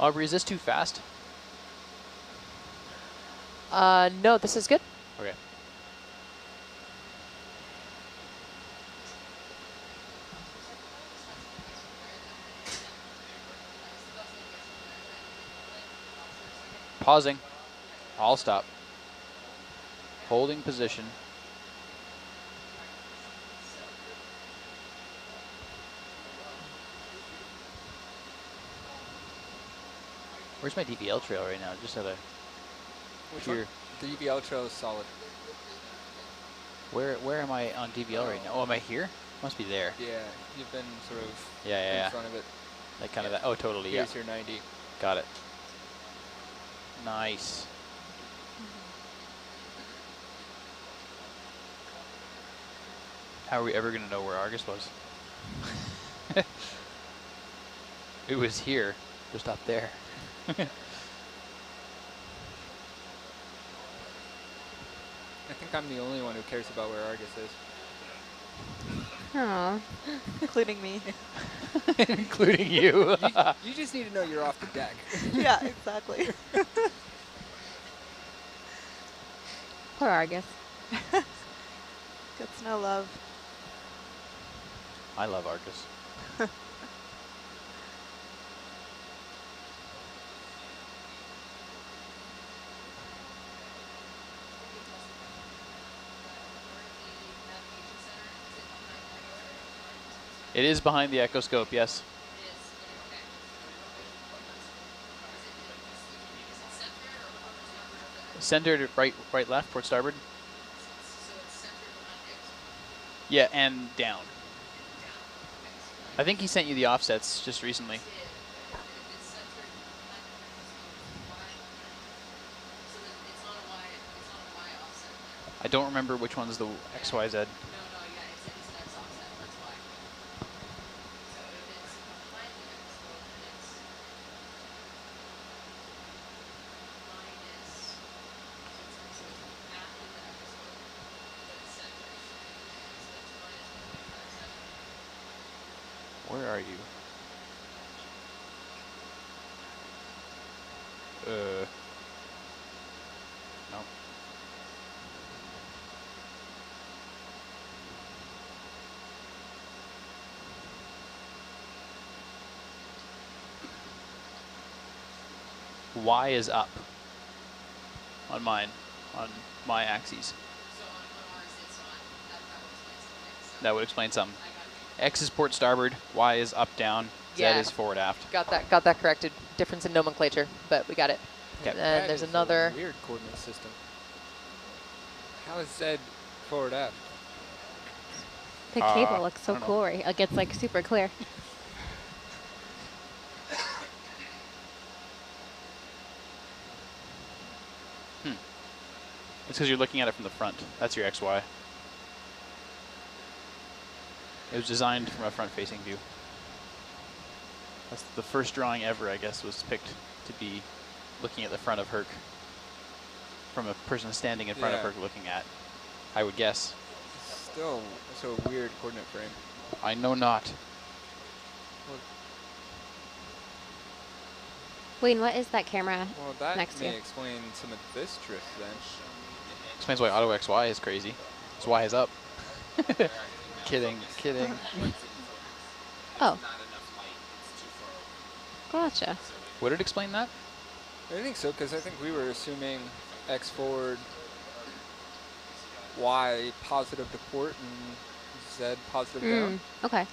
Aubrey, is this too fast? No, this is good. Okay. Pausing. I'll stop. Holding position. Where's my DVL trail right now? Just out of here. The DVL trail is solid. Where am I on DVL right now? Oh, am I here? Must be there. Yeah, you've been sort of in front of it. Like kind of that. Oh, totally. Here's your 90. Got it. Nice. How are we ever going to know where Argus was? It was here, just up there. I think I'm the only one who cares about where Argus is. Aww. Including me. Including you. You just need to know you're off the deck. Yeah, exactly. Poor Argus. Gets no love. I love Argus. It is behind the echoscope, yes. Centered right, left, port starboard. Yeah, and down. I think he sent you the offsets just recently. I don't remember which one's the XYZ. Where are you? No. Y is up on mine, on my axes. That would explain something. X is port starboard, Y is up down, Z is forward aft. Got that corrected. Difference in nomenclature, but we got it. Okay. And there's another weird coordinate system. How is Z forward aft? The cable looks so cool, right? Like it's like super clear. It's because you're looking at it from the front. That's your XY. It was designed from a front-facing view. That's the first drawing ever, I guess, was picked to be looking at the front of Herc from a person standing in front of Herc looking at, I would guess. Still, so weird coordinate frame. I know not. Wayne, what is that camera Well, that next to may you? explain some of this drift then. Explains why auto XY is crazy. It's Y is up. Kidding. Oh. Gotcha. Would it explain that? I think so, because I think we were assuming X forward, Y positive to port, and Z positive down. Okay.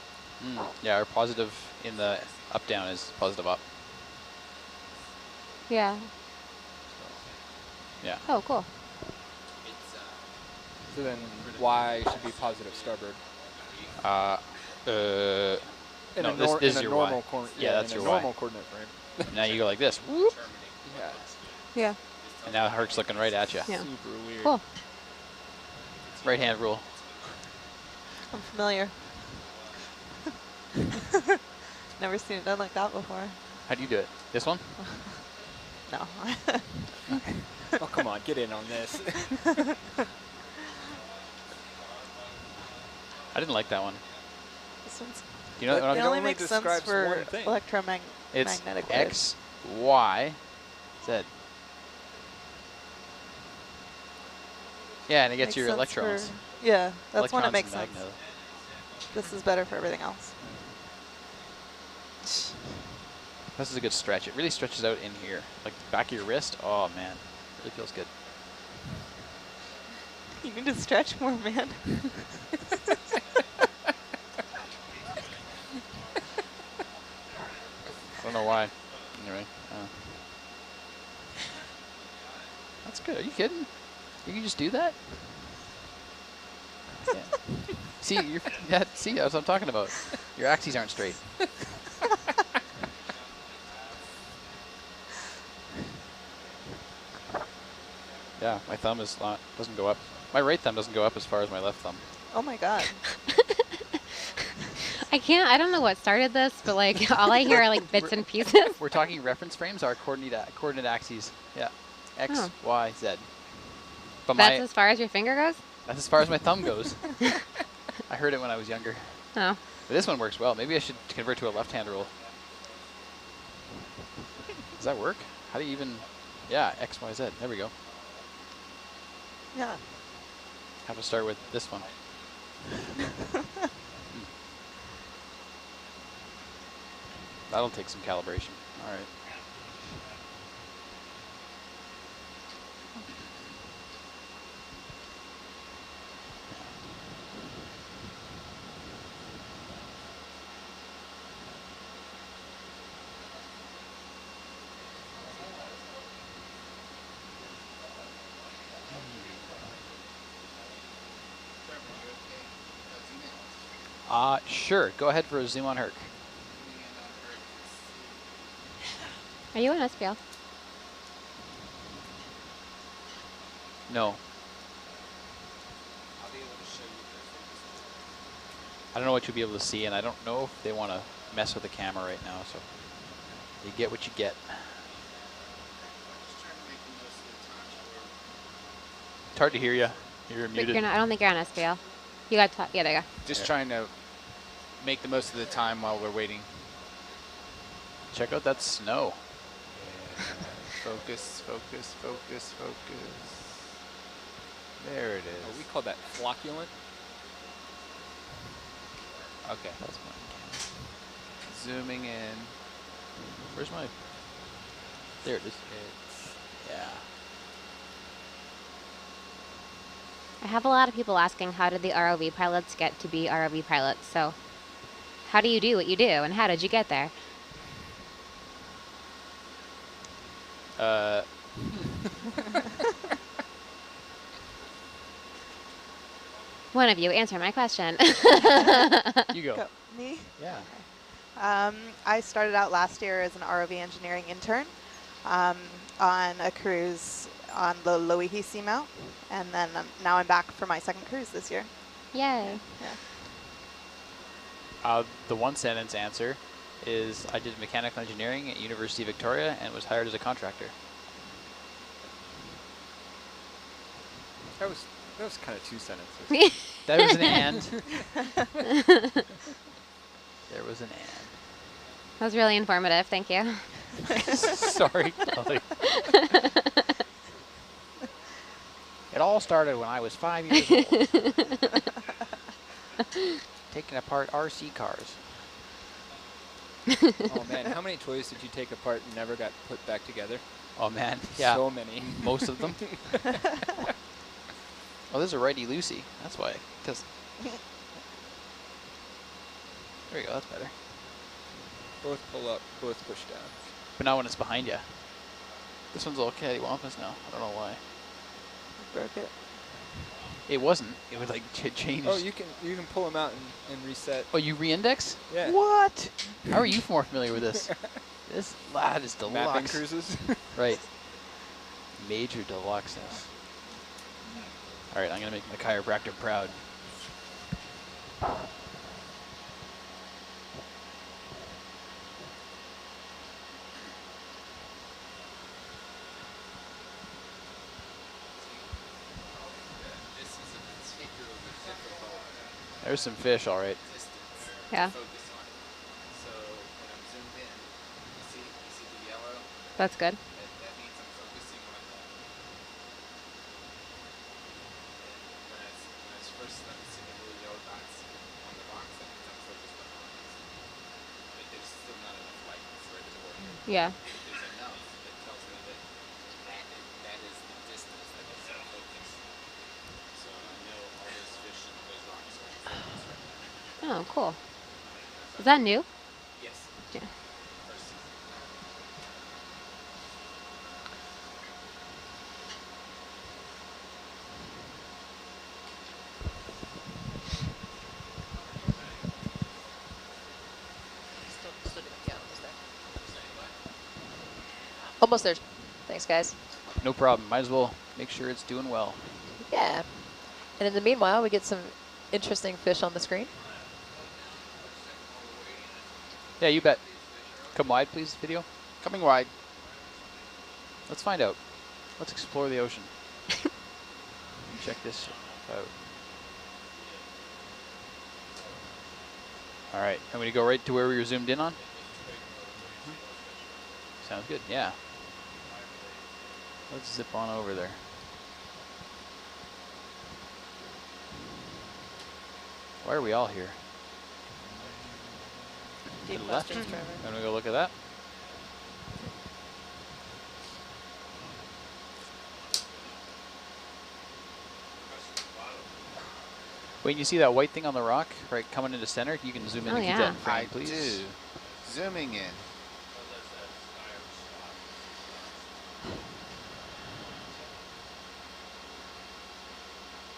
Yeah, our positive in the up-down is positive up. Yeah. Yeah. Oh, cool. So then Y should be positive starboard. In no, a this is in a your normal Y. Yeah, that's in your a normal Y. coordinate frame. Now you go like this. Whoop. Yeah. Yeah. And now Herc's looking right at you. Yeah. Super weird. Cool. Right hand rule. I'm familiar. Never seen it done like that before. How do you do it? This one? No. Oh, come on, get in on this. I didn't like that one. This one's Do you know what I'm it doing? only only makes sense describes for one thing. It's electromagnetic waves. X Y, Z. Yeah, and it gets Makes your sense electrons. for- yeah, that's when it Electrons makes and sense. magneto. This is better for everything else. This is a good stretch. It really stretches out in here. Like the back of your wrist. Oh man, really feels good. You need to stretch more, man. I don't know why. Anyway. That's good. Are you kidding? You can just do that? Yeah. See, see, that's what I'm talking about. Your axes aren't straight. Yeah, my thumb is not, doesn't go up. My right thumb doesn't go up as far as my left thumb. Oh my god. I don't know what started this, but like all I hear are like bits and pieces. We're talking reference frames, our coordinate axes. Yeah, X, Oh. Y, Z. But That's as far as your finger goes? that's as far as my thumb goes. I heard it when I was younger. Oh. But this one works well. Maybe I should convert to a left-hand rule. Does that work? How do you even... Yeah, X, Y, Z. There we go. Yeah. Have to start with this one. That'll take some calibration. All right. Sure. Go ahead for a zoom on Herc. Are you on SPL? No. I don't know what you'll be able to see, and I don't know if they want to mess with the camera right now, so you get what you get. It's hard to hear you. You're But muted. you're not, I don't think you're on SPL. You got to, yeah, there you go. Just trying to make the most of the time while we're waiting. Check out that snow. Focus, focus, focus, focus. There it Oh, we is. call that flocculent. Okay. That's my Zooming in. Where's my... There it is. It's Yeah. I have a lot of people asking how did the ROV pilots get to be ROV pilots, so how do you do what you do and how did you get there? One of you, answer my question. You go. Go. Me? Yeah. I started out last year as an ROV engineering intern on a cruise on the Loihi Seamount, and then now I'm back for my second cruise this year. Yay. The one sentence answer is I did mechanical engineering at University of Victoria and was hired as a contractor. That was kind of two sentences. That was an and. There was an and. That was really informative, thank you. Sorry, Chloe. It all started when I was 5 years old. Taking apart RC cars. Oh man, how many toys did you take apart and never got put back together? Oh man, yeah. So many. Most of them. Oh, there's a righty-loosey. That's why. There we go, that's better. Both pull up, both push down. But not when it's behind you. This one's a little cattywampus now. I don't know why. Broke it. It wasn't. It would like change. Oh, you can pull them out and reset. Oh, you re-index? Yeah. What? How are you more familiar with this? This lad is Mapping deluxe. cruises. Right. Major deluxeness. All right, I'm gonna make my chiropractor proud. There's some fish, all right. Yeah. Focus on. So when I'm zoomed in, you see the yellow? That's good. That means I'm focusing on when I first start seeing the little yellow dots on the box, that means I'm focused on lines. But there's still not enough light for it to work. Yeah. If there's enough, it tells me that that is the distance that is in focus. So I know all those fish and those rocks are in focus right now. Oh, cool. Is that new? Yes. Yeah. First season. Almost there. Thanks, guys. No problem. Might as well make sure it's doing well. Yeah. And in the meanwhile, we get some interesting fish on the screen. Yeah, you bet. Come wide, please, video. Coming wide. Let's find out. Let's explore the ocean. Check this out. All right, I'm going to go right to where we were zoomed in on. Sounds good, yeah. Let's zip on over there. Why are we all here? Deep To the left? questions, Trevor. I'm going to go look at that. Wait, you see that white thing on the rock, right, coming into center? You can zoom in Oh, and keep yeah. that in frame, I please. do. Zooming in.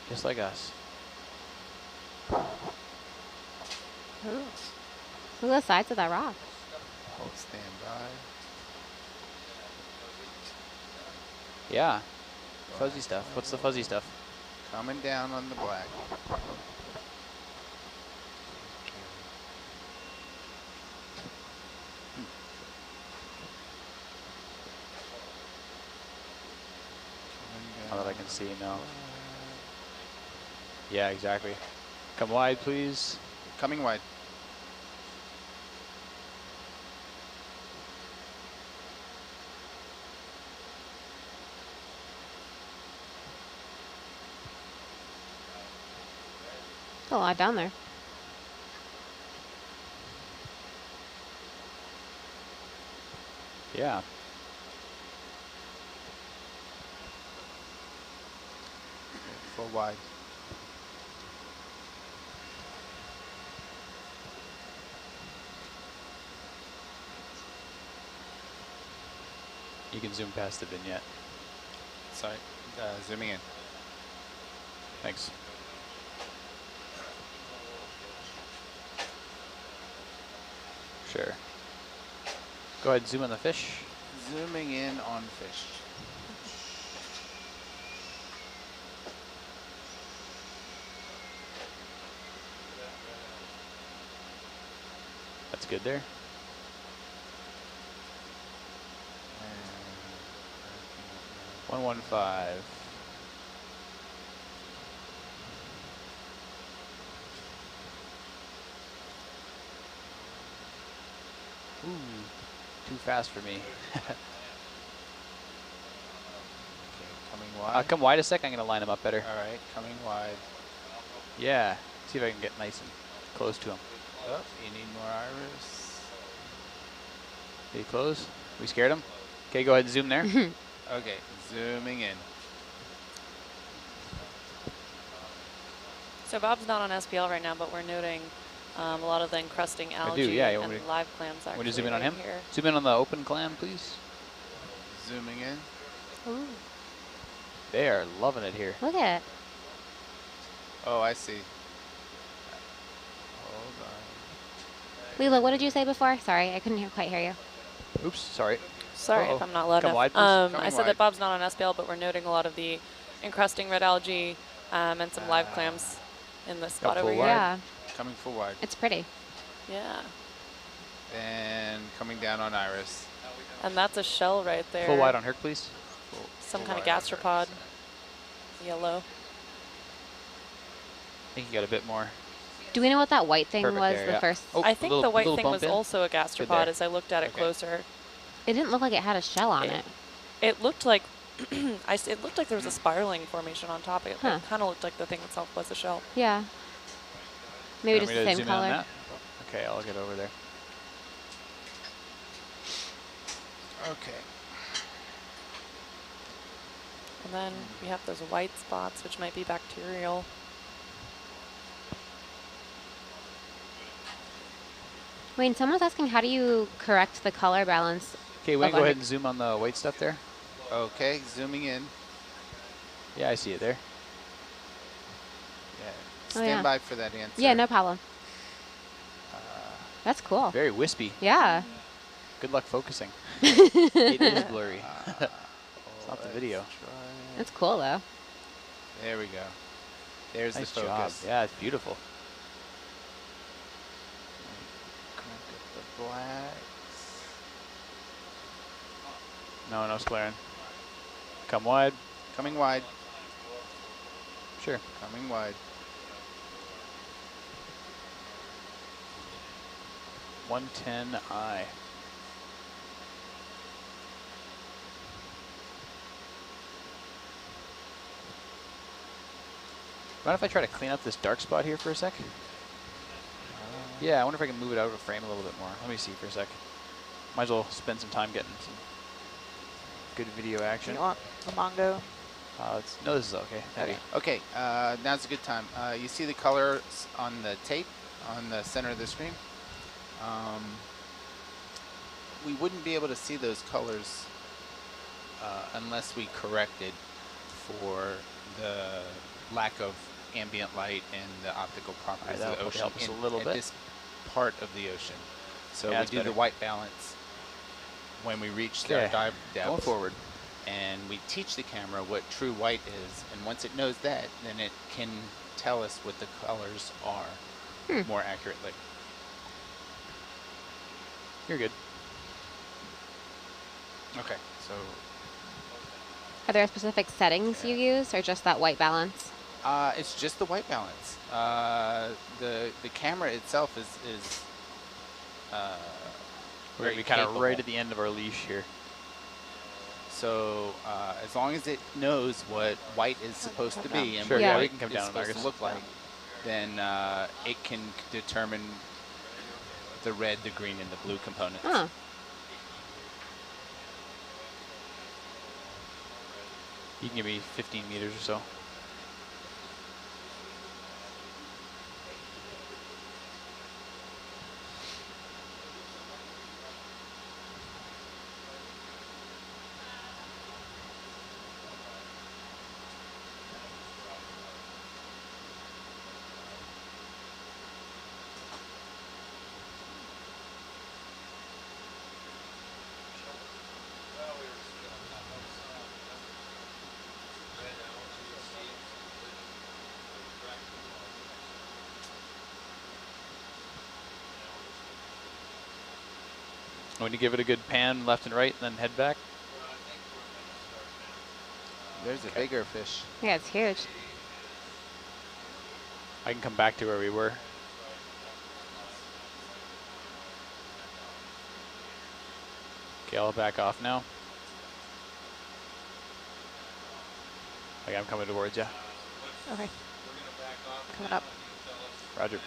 Just like us. Look at the sides of that rock. Hold standby. Yeah. Fuzzy stuff. What's the fuzzy stuff? Coming down on the black. Now that I can see now. Yeah, exactly. Come wide, please. Coming wide. There's a lot down there. Yeah. Full wide. You can zoom past the vignette. Sorry. Zooming in. Thanks. Sure. Go ahead, zoom on the fish. Zooming in on fish. That's good there. 115. Ooh, too fast for me. Okay, coming wide. Come wide a sec, I'm gonna line them up better. All right, coming wide. Yeah, see if I can get nice and close to him. Oh, you need more iris. Did he close? We scared him? Okay, go ahead and zoom there. Okay, zooming in. So Bob's not on SPL right now, but we're noting a lot of the encrusting algae yeah, you want and me live clams actually. Want to zoom in on right him? Here. Zoom in on the open clam, please. Zooming in. Ooh, They are loving it here. look at it. Oh, I see. Hold on. Leela, what did you say before? Sorry, I couldn't quite hear you. Oops, sorry. Sorry Uh-oh. if I'm not loud Come enough. wide, please. I Coming said wide. that Bob's not on SPL, but we're noting a lot of the encrusting red algae and some live clams in this spot full over here. wide. Yeah, Coming full wide. it's pretty. Yeah. And coming down on iris. And that's a shell right there. Full wide on Hercules. Some Full kind of wide on gastropod. iris. Yellow. I think you got a bit more. Do we know what that white thing Perfect was there, the yeah. first? Oh, I think little- the white little thing bump was in. also a there. gastropod as I looked at it Okay. closer. It didn't look like it had a shell on it. It looked like it looked like there was a spiraling formation on top. It Huh. kind of looked like the thing itself was a shell. Yeah. Maybe Want just me the to same zoom in on color. that? Okay, I'll get over there. Okay. And then we have those white spots, which might be bacterial. Wayne, someone's asking, how do you correct the color balance? Okay, Wayne, of go ahead under- and zoom on the white stuff there. Okay, zooming in. Yeah, I see it there. Yeah. Oh, Stand yeah. by for that answer. Yeah, no problem. That's cool. Very wispy. Yeah. Good luck focusing. It is blurry. It's not the video. That's cool, though. There we go. There's Nice the job. focus. Yeah, it's beautiful. Crank up the blacks. No, no squaring. Come wide. Coming wide. Sure. Coming wide. 110I. Mind if I try to clean up this dark spot here for a sec? Yeah, I wonder if I can move it out of frame a little bit more. Let me see for a sec. Might as well spend some time getting some good video action. You want the Mongo? No, this is okay. Heavy. Okay, now's a good time. You see the colors on the tape on the center of the screen? We wouldn't be able to see those colors unless we corrected for the lack of ambient light and the optical properties That'll of the probably ocean help us a in- little at bit. this part of the ocean. So Yeah, we that's do better. the white balance when we reach Okay, their dive depth. Going forward. And we teach the camera what true white is, and once it knows that, then it can tell us what the colors are more accurately. You're good. Okay, so Are there specific settings you use, or just that white balance? it's just the white balance. The camera itself is We're going to be kind of right at the end of our leash here. So as long as it knows what white is supposed to be and Sure, what yeah, white we can come is down on supposed to Argus. look like, then it can determine the red, the green, and the blue components. Oh. You can give me 15 meters or so. I'm going to give it a good pan left and right, and then head back. There's a bigger fish. Yeah, it's huge. I can come back to where we were. Okay, I'll back off now. Okay, I'm coming towards you. Okay. Coming up. Roger.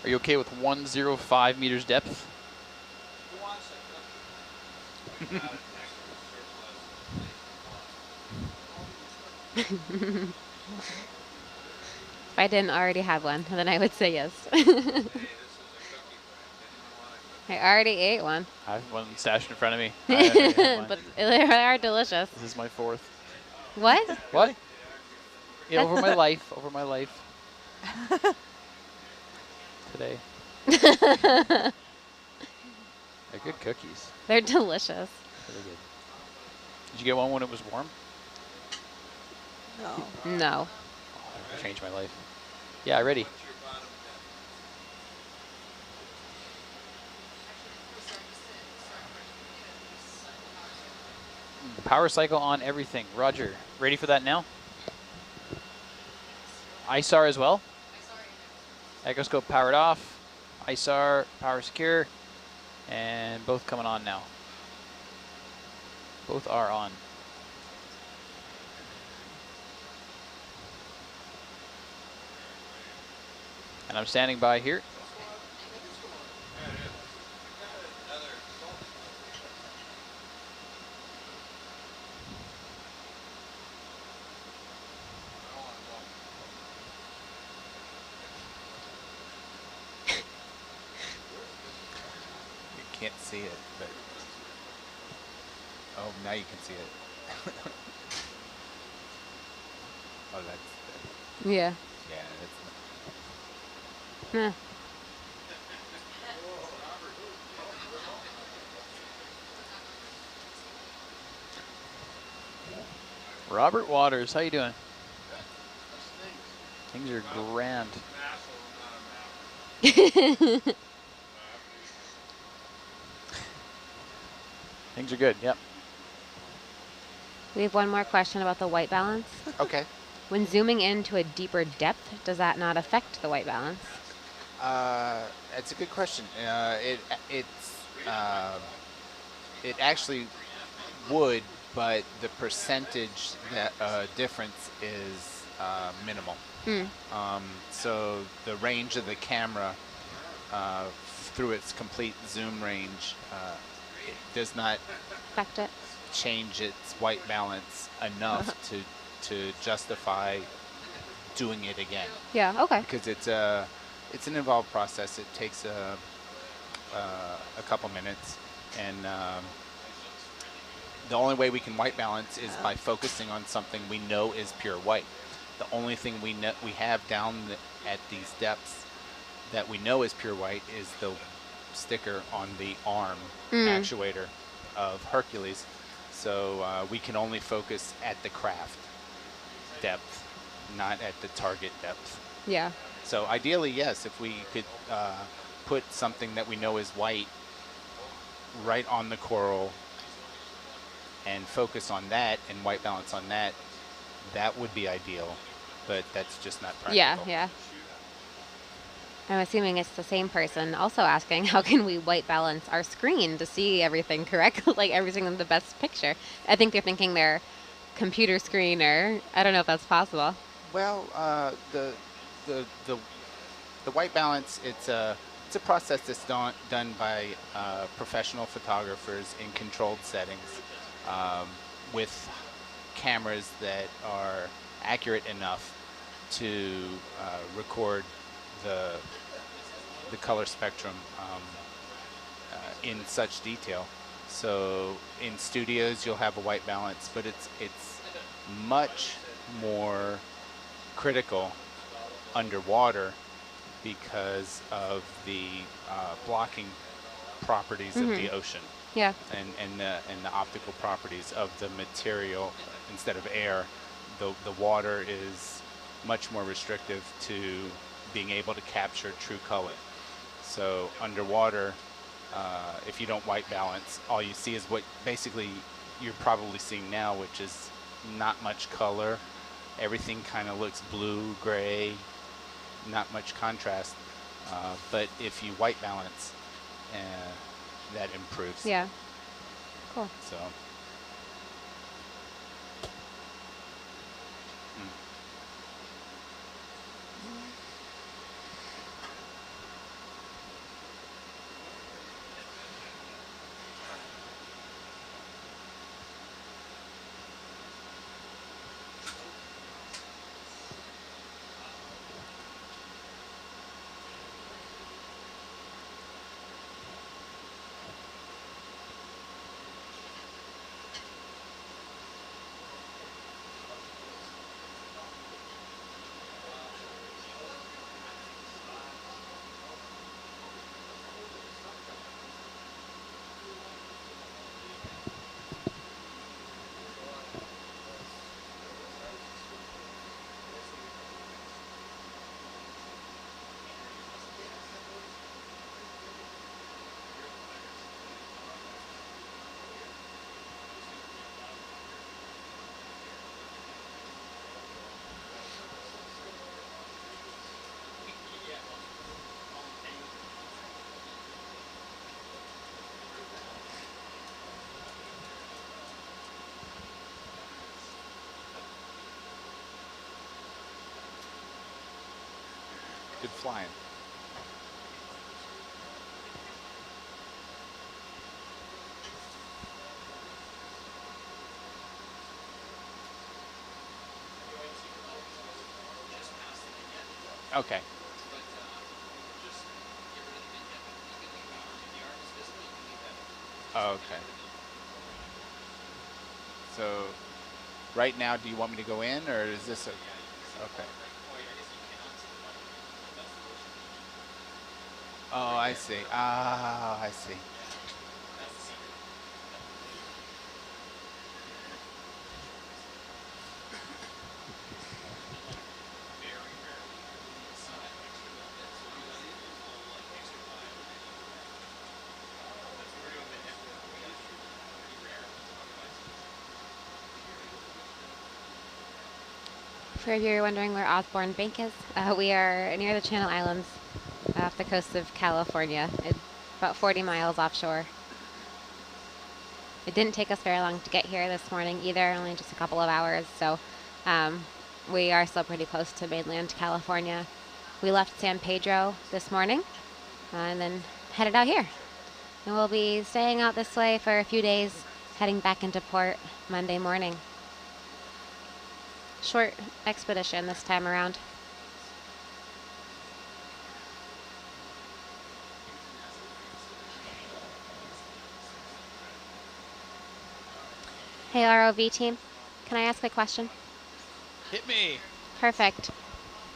Are you okay with 105 meters depth? If I didn't already have one, then I would say yes. I already ate one. I have one stashed in front of me. I already have one. But they are delicious. This is my fourth. What? What? Yeah, over my life. Over my life. Today. They're good cookies. They're delicious. Really good. Did you get one when it was warm? No. No. That changed my life. Yeah, ready. Power cycle on everything. Roger. Ready for that now? ISAR as well. Echoscope powered off. ISAR power secure. And both coming on now. Both are on. And I'm standing by here. You can't see it, but oh, now you can see it. Oh, that's Yeah. yeah, that's. Nah. Robert Waters, how you doing? Things are grand. Things are good, yep. We have one more question about the white balance. Okay. When zooming into a deeper depth, does that not affect the white balance? That's a good question. It actually would, but the percentage that difference is minimal. So the range of the camera through its complete zoom range, it does not Affect it? change its white balance enough to justify doing it again. Yeah, okay. Because it's an involved process. It takes a couple minutes, and the only way we can white balance is by focusing on something we know is pure white. The only thing we have down at these depths that we know is pure white is the sticker on the arm actuator of Hercules. So we can only focus at the craft depth, not at the target depth. Yeah. So ideally, yes, if we could put something that we know is white right on the coral and focus on that and white balance on that, that would be ideal, but that's just not practical. Yeah, yeah. I'm assuming it's the same person also asking, how can we white balance our screen to see everything correctly, like everything in the best picture? I think they're thinking their computer screen, or I don't know if that's possible. Well, the white balance, it's a process that's done by professional photographers in controlled settings with cameras that are accurate enough to record the color spectrum in such detail. So in studios you'll have a white balance, but it's much more critical underwater because of the blocking properties of the ocean. Yeah. And the optical properties of the material. Instead of air, the water is much more restrictive to being able to capture true color. So underwater, if you don't white balance, all you see is what basically you're probably seeing now, which is not much color. Everything kind of looks blue, gray, not much contrast. But if you white balance, that improves. Yeah. Cool. So. started flying. Okay. Okay. So, right now, do you want me to go in, or is this a... Okay. Oh, I see. Ah, I see. For if you're wondering where Osborne Bank is, we are near the Channel Islands off the coast of California, about 40 miles offshore. It didn't take us very long to get here this morning either, only just a couple of hours, so we are still pretty close to mainland California. We left San Pedro this morning and then headed out here. And we'll be staying out this way for a few days, heading back into port Monday morning. Short expedition this time around. Hey ROV team, can I ask a question? Hit me. Perfect.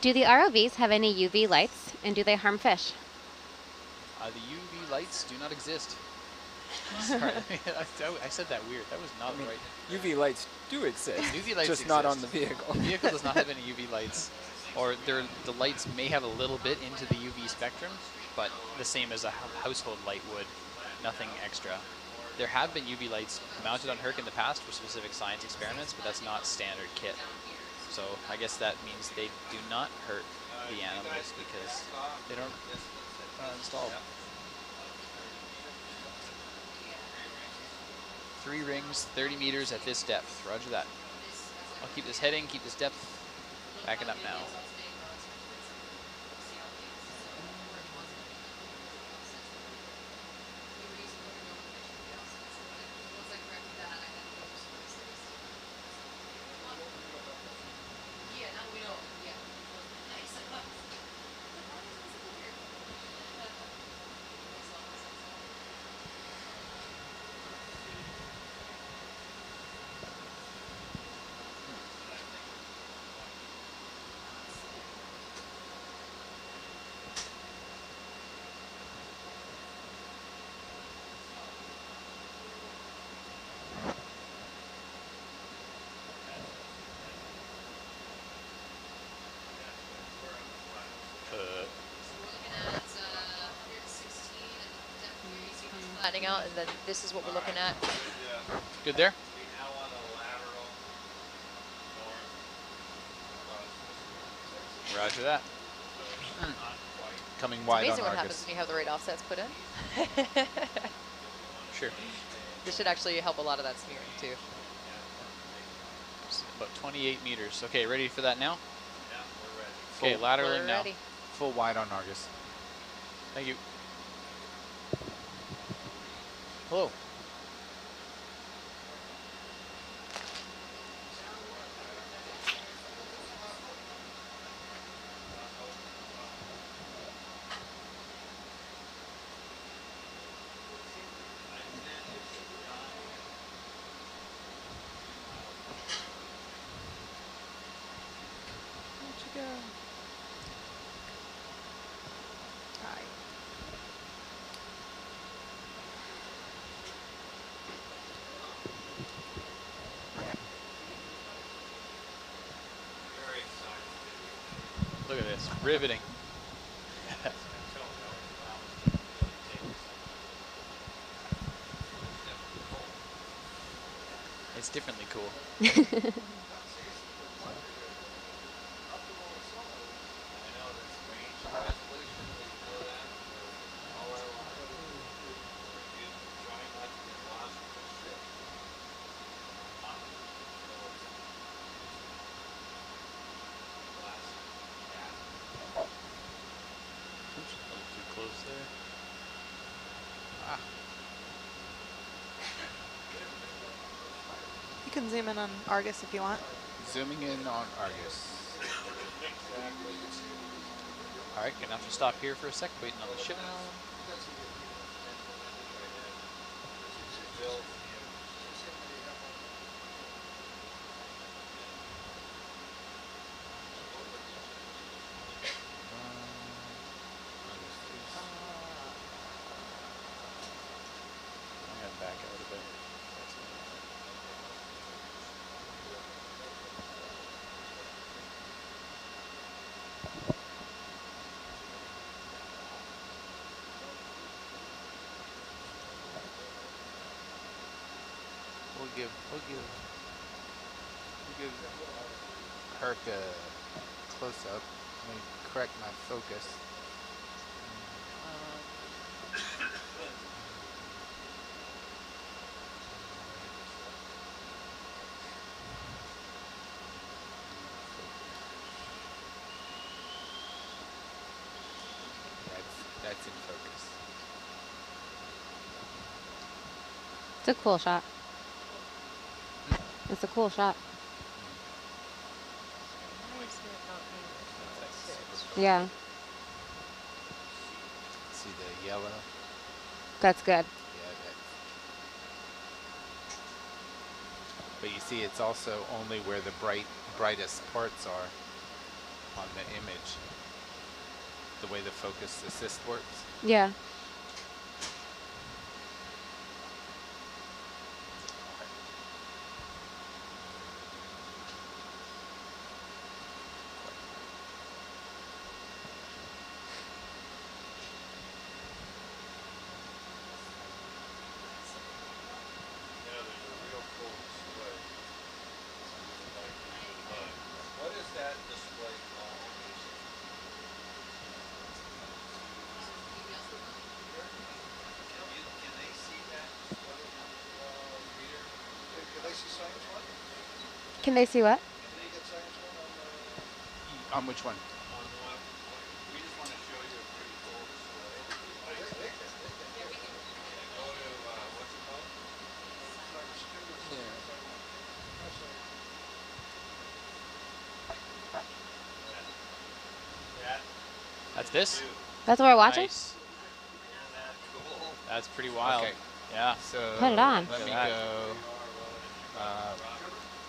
Do the ROVs have any UV lights, and do they harm fish? The UV lights do not exist. Sorry, I said that weird. That was not right. UV lights do exist. UV lights just exist. not on the vehicle. The vehicle does not have any UV lights, or the lights may have a little bit into the UV spectrum, but the same as a household light would. Nothing extra. There have been UV lights mounted on Herc in the past for specific science experiments, but that's not standard kit. So I guess that means they do not hurt the animals because they don't installed. 3 rings, 30 meters at this depth. Roger that. I'll keep this heading, keep this depth. Backing up now. Flattening out, and then this is what we're looking at. Good there? Roger that. Coming wide on Amazing what Argus. happens when you have the right offsets put in. Sure. This should actually help a lot of that smearing too. About 28 meters. Okay, ready for that now? Yeah, we're ready. Okay, lateraling We're now. ready. Full wide on Argus. Thank you. Hello. Look at this, riveting. It's differently cool. You can zoom in on Argus if you want. Zooming in on Argus. All right, gonna have to stop here for a sec, waiting on the ship. I'm gonna back out a bit. We'll give Herc a close up. Let me correct my focus. That's in focus. It's a cool shot. It's a cool shot. Yeah, See the yellow? that's good. Yeah, but you see, it's also only where the brightest parts are on the image. The way the focus assist works. Yeah. Can they see what? On which one? That's this? That's what we're watching? Nice. That's pretty wild. Okay. Yeah. So Put it on. Let me Look at go.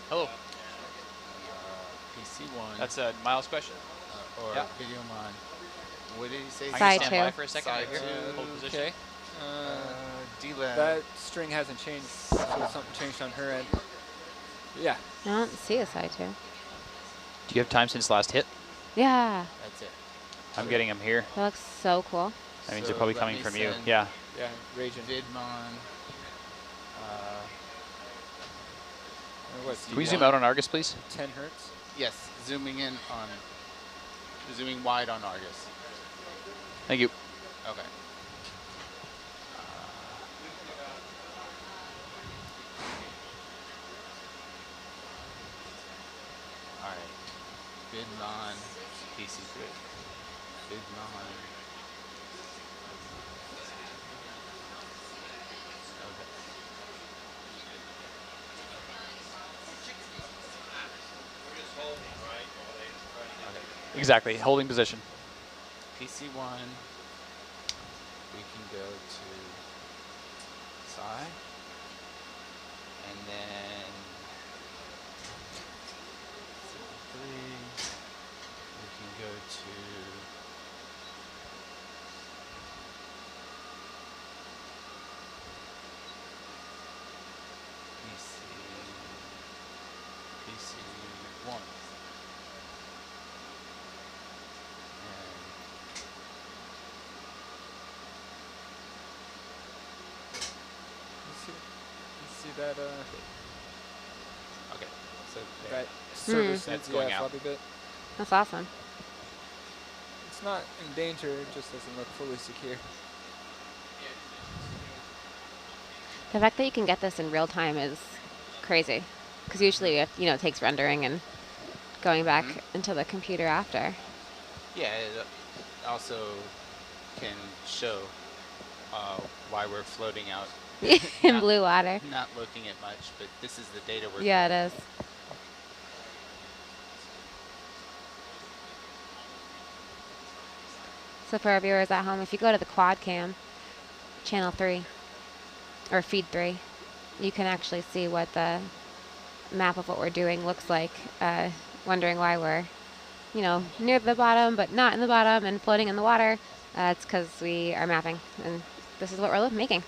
Hello. PC1. That's a Miles question. Or Yeah. video mon. What did he say? I Side can stand by two. for a second Side right here. two. Hold position. Okay. D-Lab. That string hasn't changed, so something changed on her end. Yeah. I don't see a side two. Do you have time since last hit? Yeah, That's it. I'm getting them here. that looks so cool. That means So they're probably let coming me from you. send Yeah. Yeah, raging. Vidmon. What, Can we zoom out on Argus, please? 10 hertz? Yes, zooming wide on Argus. Thank you. Okay. All right. Vidmon, PC3. Vidmon. Okay. Exactly. Holding position. PC1. We can go to Psi. And then C3. We can go to PC1. See that, Okay. So that service That's yeah, going out. floppy bit? That's awesome. It's not in danger, it just doesn't look fully secure. The fact that you can get this in real time is crazy. Because usually, it takes rendering and going back into the computer after. yeah, it also can show why we're floating out in not, blue water. not looking at much, but this is the data we're Yeah, it collecting. is. So for our viewers at home, if you go to the quad cam, channel 3, or feed 3, you can actually see what the map of what we're doing looks like. Wondering why we're, you know, near the bottom, but not in the bottom and floating in the water. It's because we are mapping, and this is what we're making.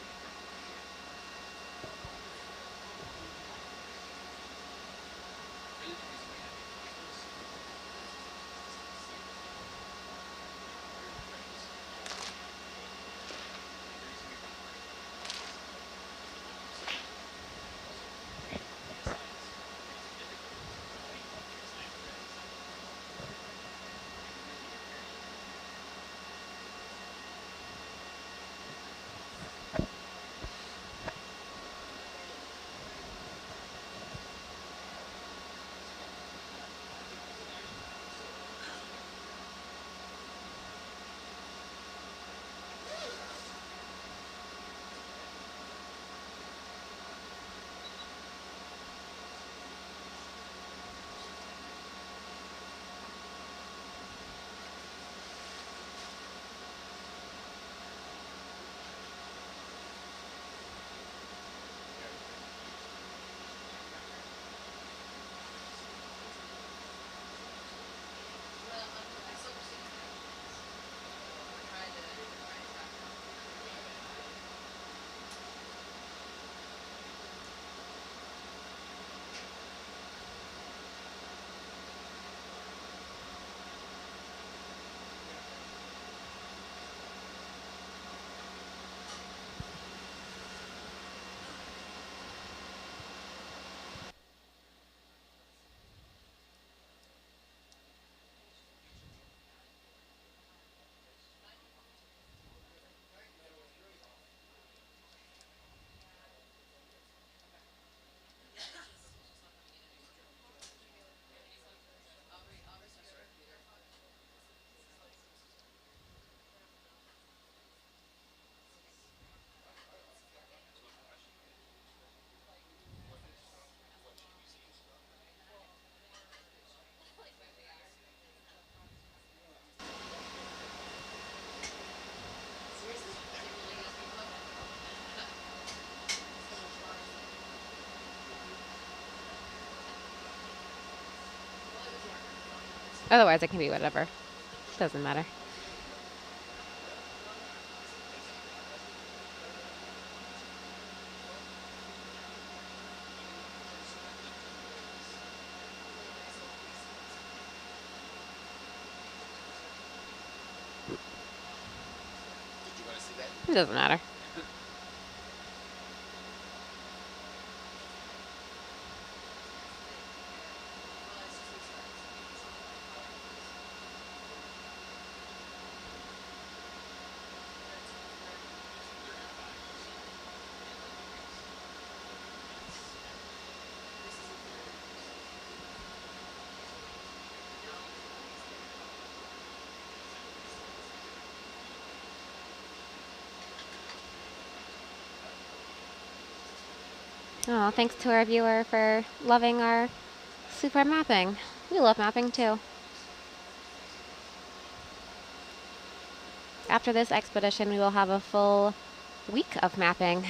Otherwise, it can be whatever. Doesn't matter. It doesn't matter. Oh, thanks to our viewer for loving our super mapping. We love mapping too. After this expedition, we will have a full week of mapping.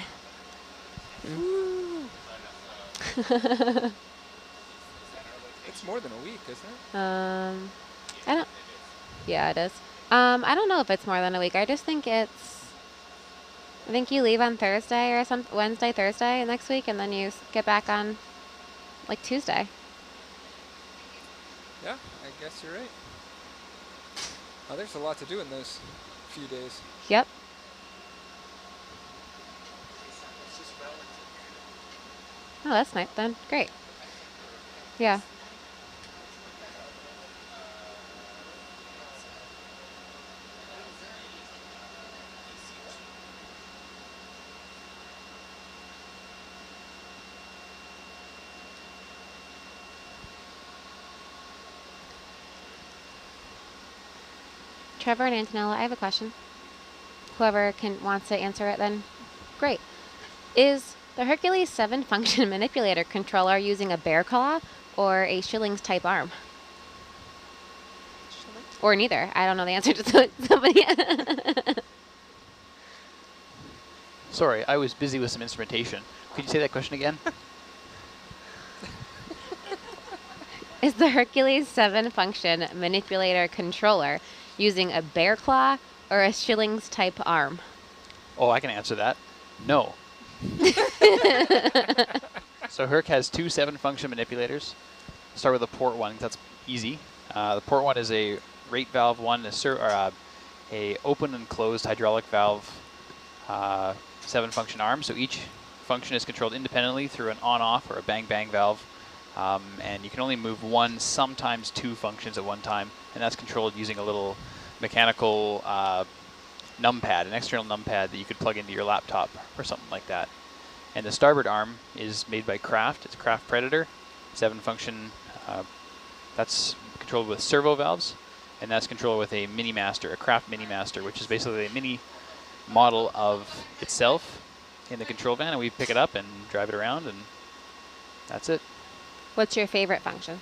It's more than a week, isn't it? I don't. Yeah, it is. I don't know if it's more than a week. I just think it's. I think you leave on Thursday or Wednesday, Thursday next week, and then you get back on like Tuesday. Yeah, I guess you're right. Oh, there's a lot to do in those few days. Yep. Oh, that's nice then. Great. Yeah. Trevor and Antonella, I have a question. whoever wants to answer it then, great. Is the Hercules 7 function manipulator controller using a bear claw or a shillings type arm? Or neither. I don't know the answer to somebody. Sorry, I was busy with some instrumentation. Could you say that question again? Is the Hercules 7 function manipulator controller using a bear claw or a shillings type arm? Oh, I can answer that. No. So Herc has two 7-function manipulators. Start with the port one, that's easy. The port one is a rate valve one, a open and closed hydraulic valve 7-function arm. So each function is controlled independently through an on-off or a bang-bang valve. And you can only move one, sometimes two functions at one time, and that's controlled using a little mechanical numpad, an external numpad that you could plug into your laptop or something like that. And the starboard arm is made by Craft. It's Craft Predator, 7-function. That's controlled with servo valves, and that's controlled with a Mini Master, a Craft Mini Master, which is basically a mini model of itself in the control van, and we pick it up and drive it around, and that's it. What's your favorite function?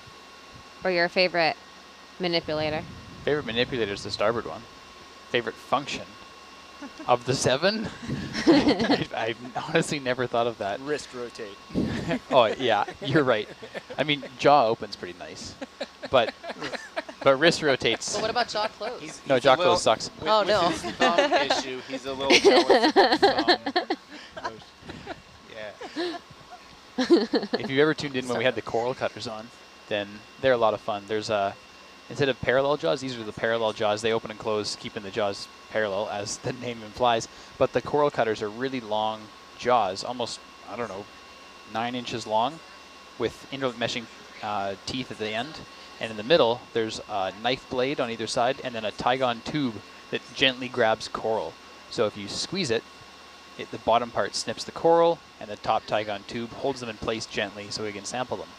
Or your favorite manipulator? Favorite manipulator is the starboard one. Favorite function of the 7? I've honestly never thought of that. Wrist rotate. Oh, yeah, you're right. I mean, jaw open's pretty nice, but wrist rotates. But what about jaw closed? No, jaw close sucks. With, Oh, with no. his thumb issue, he's a little jealous of his thumb. Yeah. If you've ever tuned in when we had the coral cutters on, then they're a lot of fun. There's instead of parallel jaws, these are the parallel jaws. They open and close, keeping the jaws parallel, as the name implies. But the coral cutters are really long jaws, almost, I don't know, 9 inches long, with intermeshing teeth at the end. And in the middle, there's a knife blade on either side, and then a Tygon tube that gently grabs coral. So if you squeeze it, the bottom part snips the coral, and the top Tygon tube holds them in place gently so we can sample them.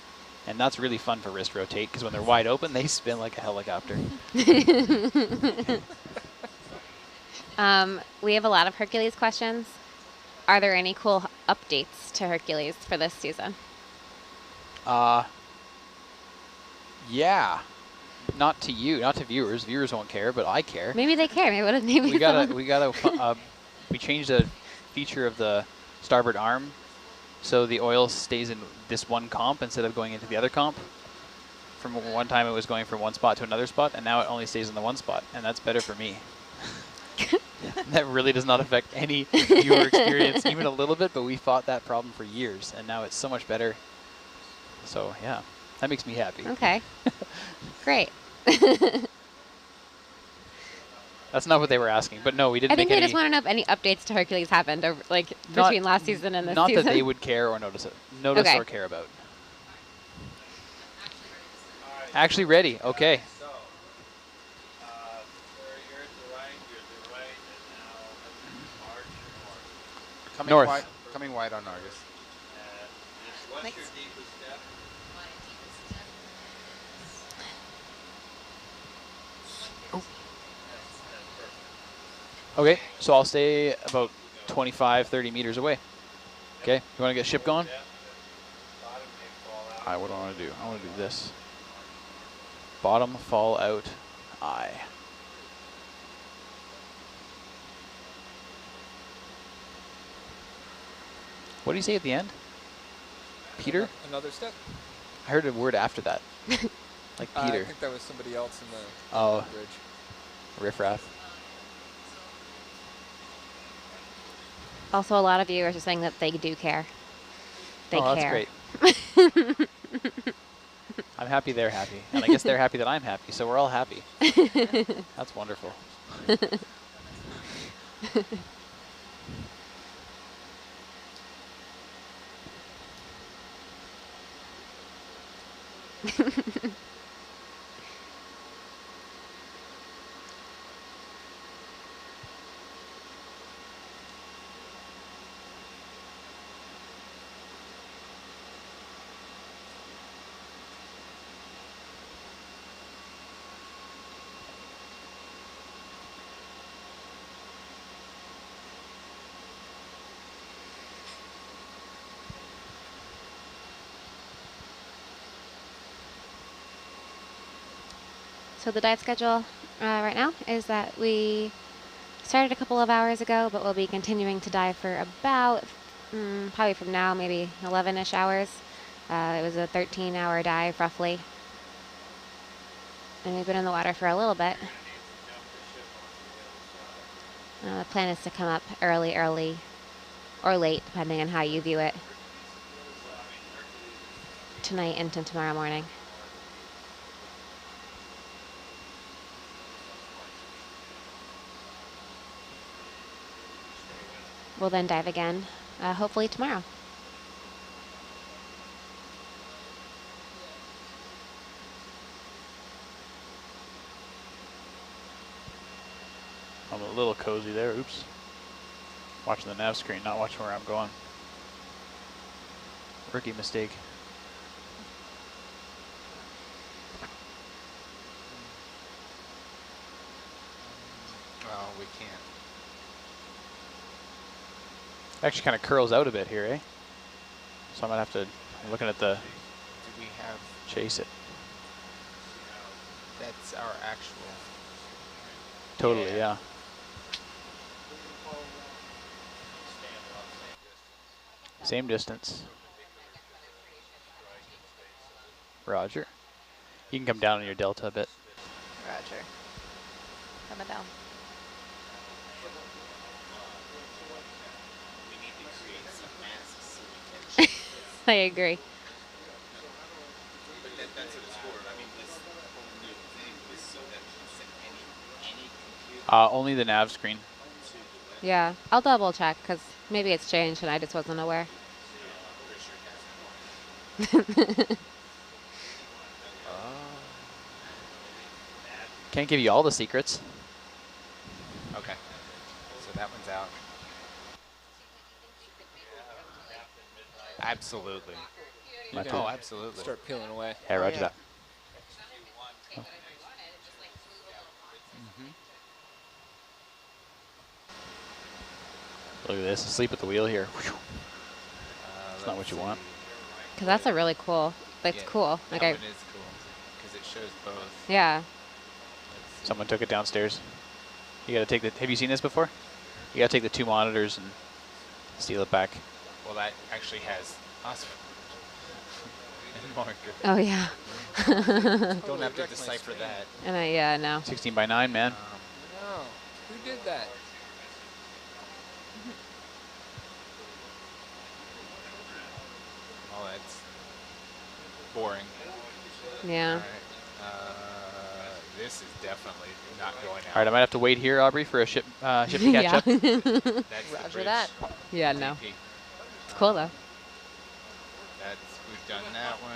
And that's really fun for wrist rotate, because when they're wide open, they spin like a helicopter. We have a lot of Hercules questions. Are there any cool updates to Hercules for this season? Yeah. Not to you, not to viewers. Viewers won't care, but I care. Maybe they care. Maybe We changed a feature of the starboard arm, so the oil stays in this one comp instead of going into the other comp. From one time it was going from one spot to another spot, and now it only stays in the one spot, and that's better for me. That really does not affect any viewer experience, even a little bit, but we fought that problem for years, and now it's so much better. So yeah, that makes me happy. Okay. Great. That's not what they were asking, but no, we didn't I think make they any. just want to know if any updates to Hercules happened over, between last season and this not season. that they would care or notice Okay. or care about. Actually ready, okay. So, sir, you're at the right, and now march north. Coming North. Wide, coming wide on Argus. What's Thanks. your deepest depth? Okay, so I'll stay about 25, 30 meters away. Okay, you want to get ship going? Bottom may fall out. All right, what do I want to do? I want to do this. Bottom fall out, eye. What do you say at the end? Peter? Another step. I heard a word after that. Like I Peter. think that was somebody else in the Oh, bridge. riffraff. Also, a lot of viewers are saying that they do care. They Oh, care. that's great. I'm happy they're happy. And I guess they're happy that I'm happy, so we're all happy. That's wonderful. So the dive schedule right now is that we started a couple of hours ago, but we'll be continuing to dive for about, probably from now, maybe 11-ish hours. It was a 13-hour dive, roughly. And we've been in the water for a little bit. The plan is to come up early, or late, depending on how you view it, tonight into tomorrow morning. We'll then dive again, hopefully tomorrow. I'm a little cozy there. Oops. Watching the nav screen, not watching where I'm going. Rookie mistake. Oh, we can't. Actually kind of curls out a bit here, eh? So I'm gonna have to, I'm looking at the, Do we have, chase it. that's our actual. Totally, yeah. Same distance. Roger. You can come down on your delta a bit. Roger. Coming down. We need to create some masks so we can. I agree. But that's what it's for. I mean, this whole new thing was so that we can send any computer Only the nav screen. to the web. Yeah, I'll double check, because maybe it's changed and I just wasn't aware. I'm pretty sure it hasn't. Can't give you all the secrets. Okay. So that one's out. Absolutely. You're Might gonna Oh, absolutely. start peeling away. Yeah, Oh, roger yeah. that. Look at this, asleep at the wheel here. That's not what you want. Because that's a really cool, that's cool. Like That one is cool because it shows both. yeah. Someone took it downstairs. You gotta take the, have you seen this before? You gotta take the 2 monitors and steal it back. Well, that actually has hospital and marker. Oh yeah. Don't have to decipher that. And yeah, no. 16 by 9, man. No. Who did that? Oh, that's boring. Yeah. All right. This is definitely not going out. All right, I might have to wait here, Aubrey, for a ship to catch Yeah. up. That's the Roger bridge. that. Yeah, no. TP. It's cool though. We've done that one.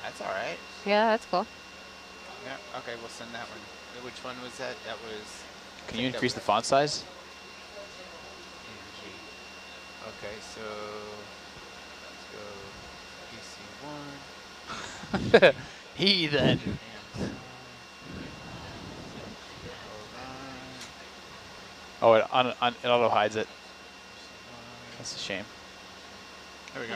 That's all right. Yeah, that's cool. Yeah. Okay, we'll send that one. Which one was that? That was. Can you increase the font size? Okay, so let's go PC1. Heathen. Oh, it auto hides it. That's a shame. There we go.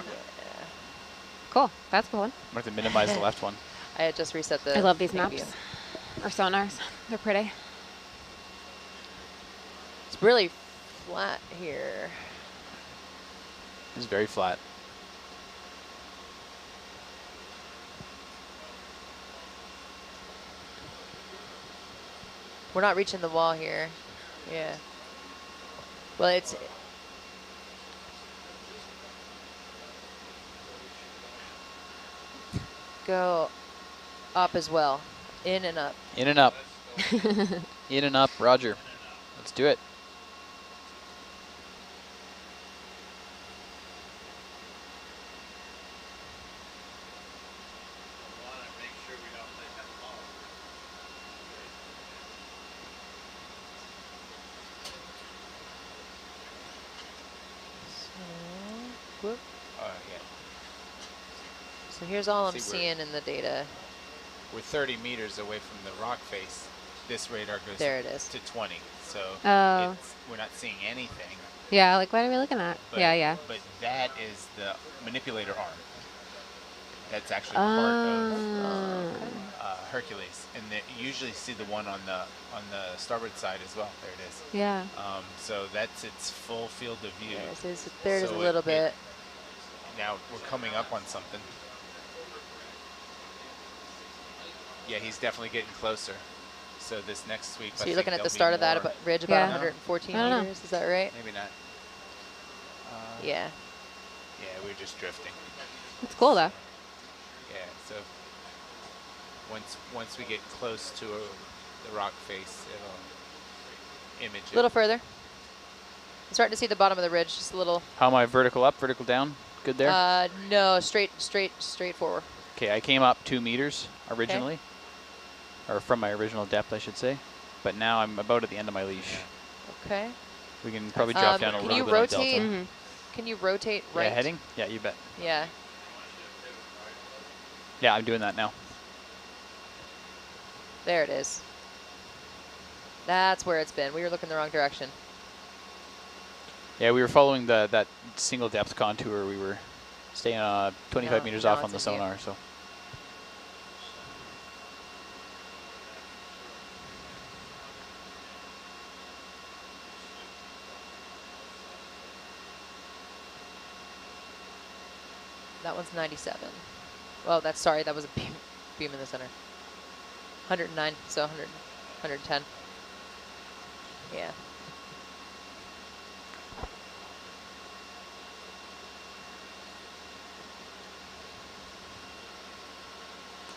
Cool. That's cool. I'm gonna have to minimize the left one. I had just reset the I love these main maps. view. Or sonars. They're pretty. It's really flat here. It's very flat. We're not reaching the wall here. Yeah. Well, it's... Go up as well. In and up. In and up. In and up, Roger. Let's do it. Whoop. Oh, yeah. So here's all I'm See, seeing in the data. We're 30 meters away from the rock face. this radar goes There it is. to 20. So Oh. we're not seeing anything. Yeah, like what are we looking at? But, Yeah. But that is the manipulator arm. That's actually part of Hercules, and you usually see the one on the starboard side as well. There it is. Yeah. So that's its full field of view. There's a little bit. Now we're coming up on something. Yeah, he's definitely getting closer. So this next sweep. So you're looking at the start of that ridge about 114 meters. Is that right? Maybe not. Yeah. Yeah, we're just drifting. It's cool though. Yeah. So once we get close to the rock face, it'll image it. A little further. I'm starting to see the bottom of the ridge, just a little. How am I? Vertical up, vertical down? Good there? No, straight forward. Okay, I came up 2 meters originally. Or from my original depth, I should say. But now I'm about at the end of my leash. Okay. We can probably drop down a little bit on delta. Can you rotate right? Yeah, heading? Yeah, you bet. Yeah. Yeah, I'm doing that now. There it is. That's where it's been. We were looking the wrong direction. Yeah, we were following that single depth contour. We were staying 25 meters off on the sonar. So. That one's 97. Well, sorry, that was a beam in the center. 109, so 110. Yeah.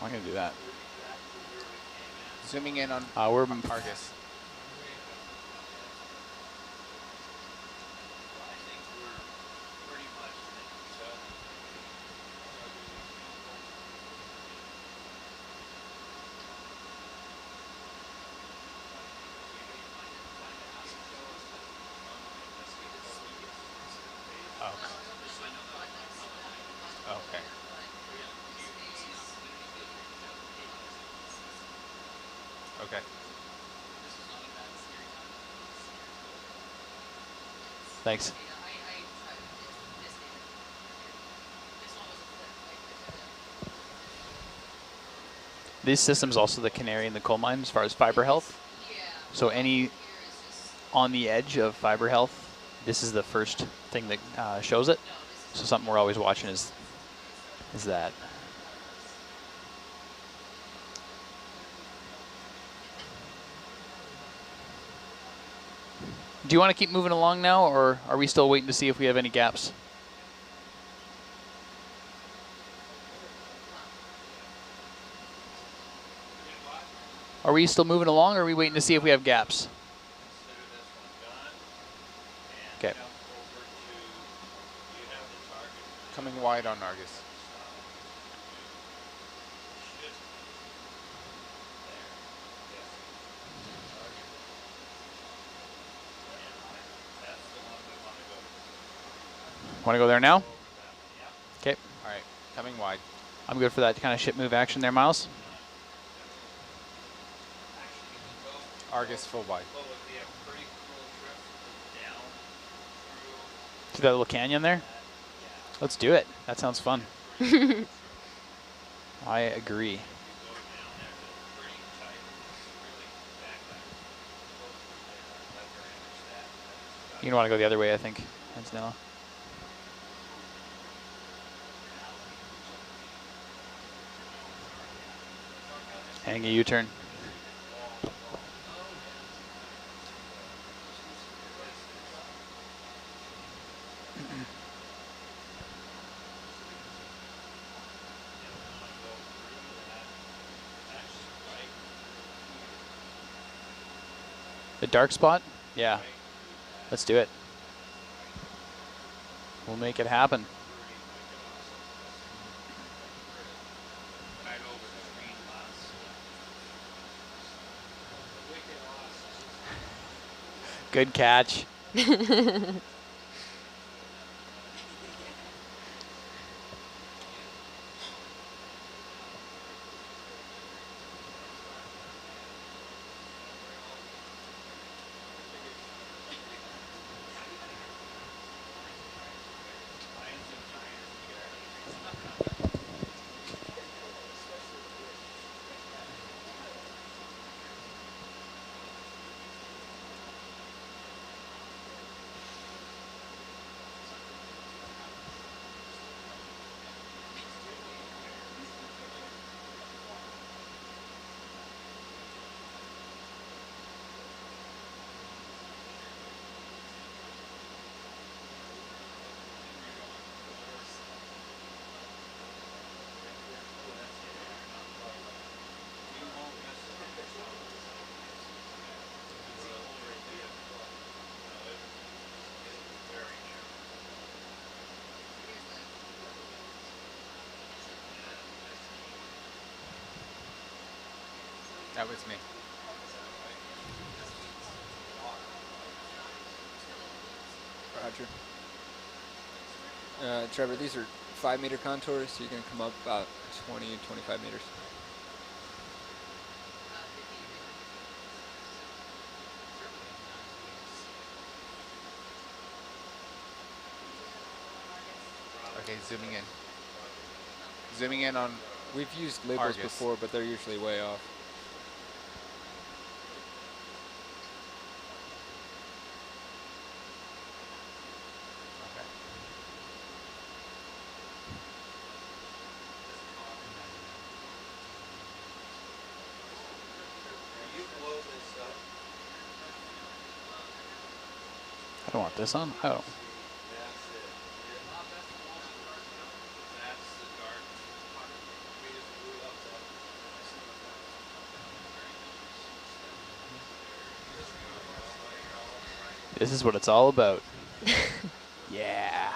I'm going to do that. Zooming in on we're Argus. Okay. Okay. Thanks. This system's also the canary in the coal mine as far as fiber health. So any on the edge of fiber health, this is the first thing that shows it. So something we're always watching is that. Do you want to keep moving along now, or are we still waiting to see if we have any gaps? Are we still moving along, or are we waiting to see if we have gaps? Okay. Coming wide on Argus. Want to go there now? Okay. All right, coming wide. I'm good for that kind of ship move action there, Miles. Argus full wide. See that little canyon there? Let's do it. That sounds fun. I agree. You don't want to go the other way, I think. That's Nilla. Hang a U-turn. The dark spot? Yeah. Let's do it. We'll make it happen. Good catch. That was me. Roger. Trevor, these are 5-meter contours, so you're going to come up about 20, 25 meters. Okay, zooming in. Zooming in on. We've used labels Argus. before, but they're usually way off. Okay. I don't want this on. Oh. This is what it's all about. Yeah.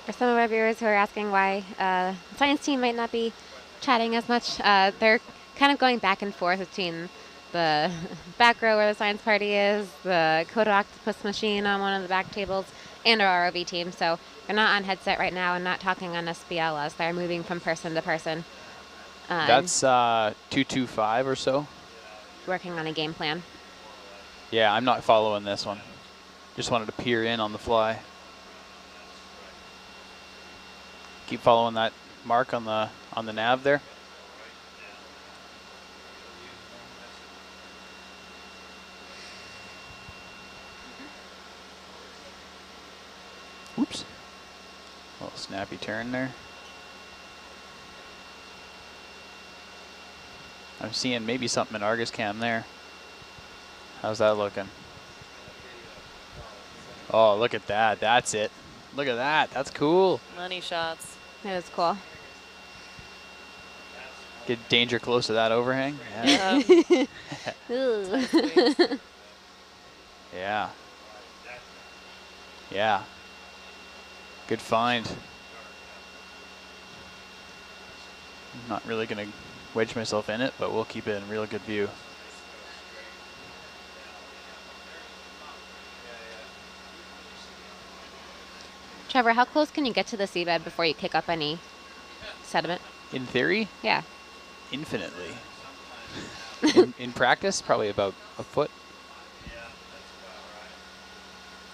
For some of our viewers who are asking why the science team might not be chatting as much, they're kind of going back and forth between the back row where the science party is, the Kodo Octopus machine on one of the back tables, and our ROV team. So they're not on headset right now and not talking on SBL as they're moving from person to person. That's 225 or so. Working on a game plan. Yeah, I'm not following this one. Just wanted to peer in on the fly. Keep following that mark on the nav there. Oops. A little snappy turn there. I'm seeing maybe something in Argus cam there. How's that looking? Oh, look at that. That's it. Look at that. That's cool. Money shots. That was cool. Get danger close to that overhang. Yeah. Ooh. Yeah. Yeah. Good find. I'm not really going to wedge myself in it, but we'll keep it in real good view. Trevor, how close can you get to the seabed before you kick up any sediment? In theory, Yeah. infinitely. in practice, probably about a foot.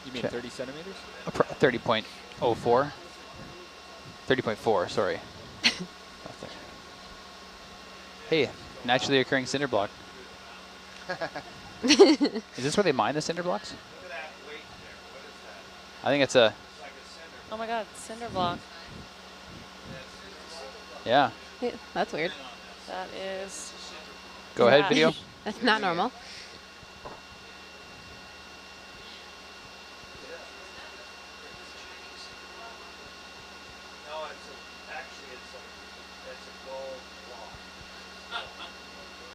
You mean Okay. 30 centimeters? 30.04. 30.4, sorry. Hey, naturally occurring cinder block. Is this where they mine the cinder blocks? I think it's a, Oh my God, cinder block. yeah. That's weird. That is. Go ahead, trash. video. That's not normal.